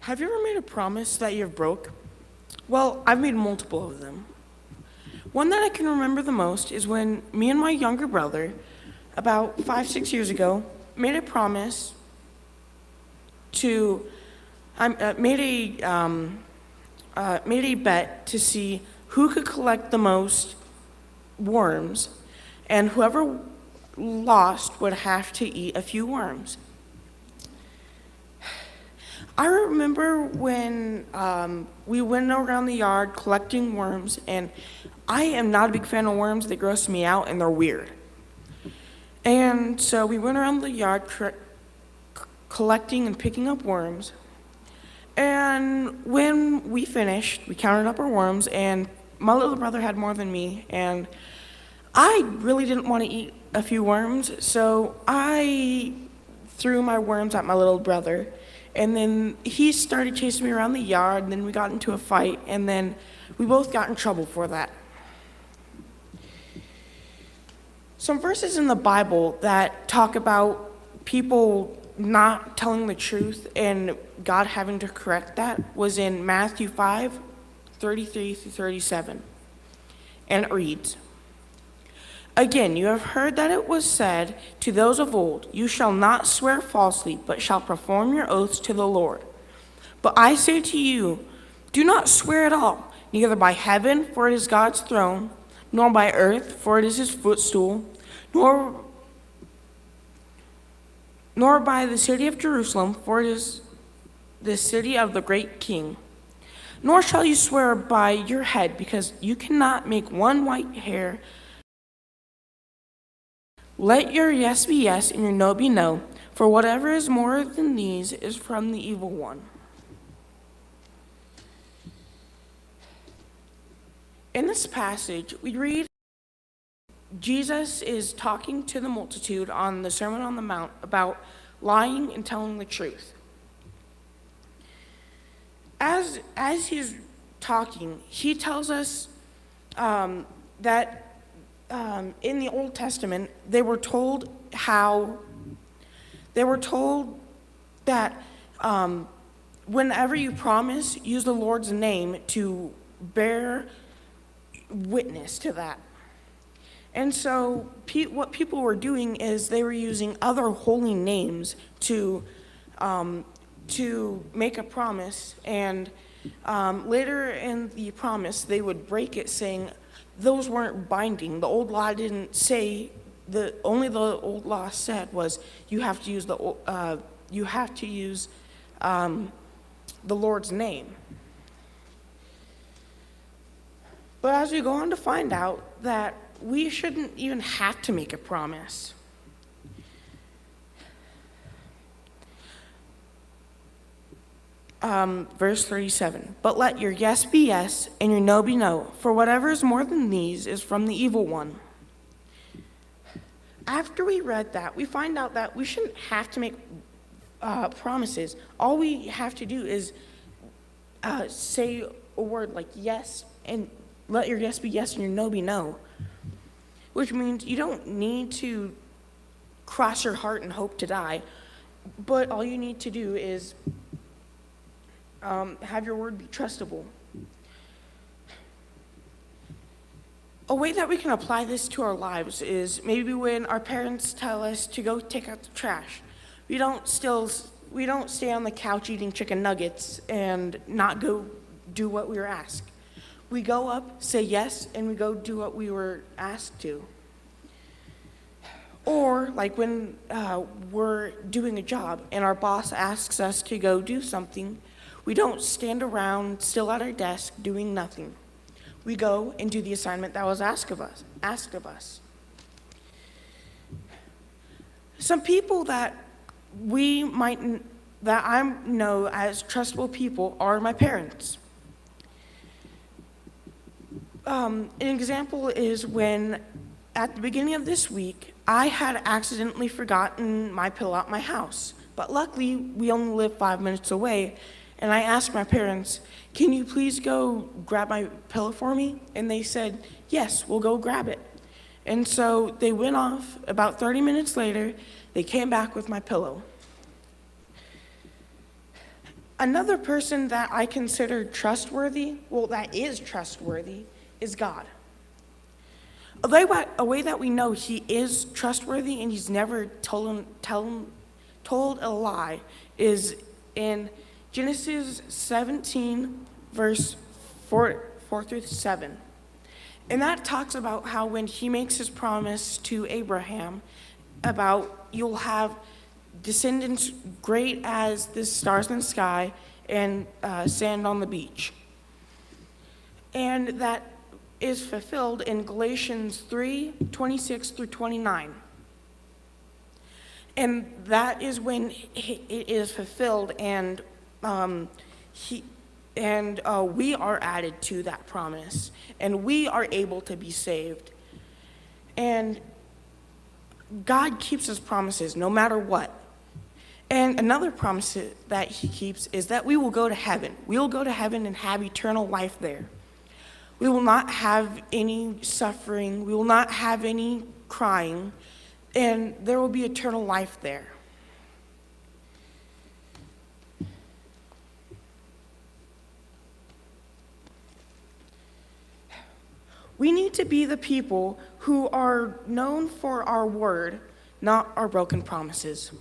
Have you ever made a promise that you've broke? Well, I've made multiple of them. One that I can remember the most is when me and my younger brother, about 5, 6 years ago, made a promise to, made a bet to see who could collect the most worms, and whoever lost would have to eat a few worms. I remember when we went around the yard collecting worms, and I am not a big fan of worms. They gross me out, and they're weird. And so we went around the yard collecting and picking up worms. And when we finished, we counted up our worms, and my little brother had more than me, and I really didn't want to eat a few worms, so I threw my worms at my little brother. And then he started chasing me around the yard, and then we got into a fight, and then we both got in trouble for that. Some verses in the Bible that talk about people not telling the truth and God having to correct that was in Matthew 5:33-37. And it reads, "Again, you have heard that it was said to those of old, 'You shall not swear falsely, but shall perform your oaths to the Lord.' But I say to you, do not swear at all, neither by heaven, for it is God's throne, nor by earth, for it is his footstool, nor by the city of Jerusalem, for it is the city of the great King. Nor shall you swear by your head, because you cannot make one white hair. Let your yes be yes and your no be no, for whatever is more than these is from the evil one." In this passage, we read Jesus is talking to the multitude on the Sermon on the Mount about lying and telling the truth. As he's talking, he tells us that in the Old Testament, they were told that whenever you promise, use the Lord's name to bear witness to that. And so what people were doing is they were using other holy names to make a promise, and later in the promise, they would break it, saying those weren't binding. The old law didn't say only the old law said was you have to use the Lord's name. But as we go on to find out that we shouldn't even have to make a promise. Verse 37, "But let your yes be yes and your no be no, for whatever is more than these is from the evil one." After we read that, we find out that we shouldn't have to make promises. All we have to do is say a word like yes, and let your yes be yes and your no be no, which means you don't need to cross your heart and hope to die, but all you need to do is have your word be trustable. A way that we can apply this to our lives is maybe when our parents tell us to go take out the trash. We don't stay on the couch eating chicken nuggets and not go do what we were asked. We go up, say yes, and we go do what we were asked to. Or like when we're doing a job and our boss asks us to go do something, we don't stand around still at our desk doing nothing. We go and do the assignment that was asked of us. Some people that I know as trustable people are my parents. An example is when, at the beginning of this week, I had accidentally forgotten my pillow at my house. But luckily, we only live 5 minutes away, and I asked my parents, "Can you please go grab my pillow for me?" And they said, "Yes, we'll go grab it." And so they went off. About 30 minutes later, they came back with my pillow. Another person that I consider trustworthy, well, that is trustworthy, is God. A way that we know he is trustworthy and he's never told a lie is in Genesis 17, verse 4 through 7. And that talks about how when he makes his promise to Abraham about you'll have descendants great as the stars in the sky and sand on the beach. And that is fulfilled in Galatians 3:26 through 29. And that is when it is fulfilled, and we are added to that promise, and we are able to be saved. And God keeps his promises no matter what. And another promise that he keeps is that we will go to heaven. We will go to heaven and have eternal life there. We will not have any suffering. We will not have any crying. And there will be eternal life there. We need to be the people who are known for our word, not our broken promises.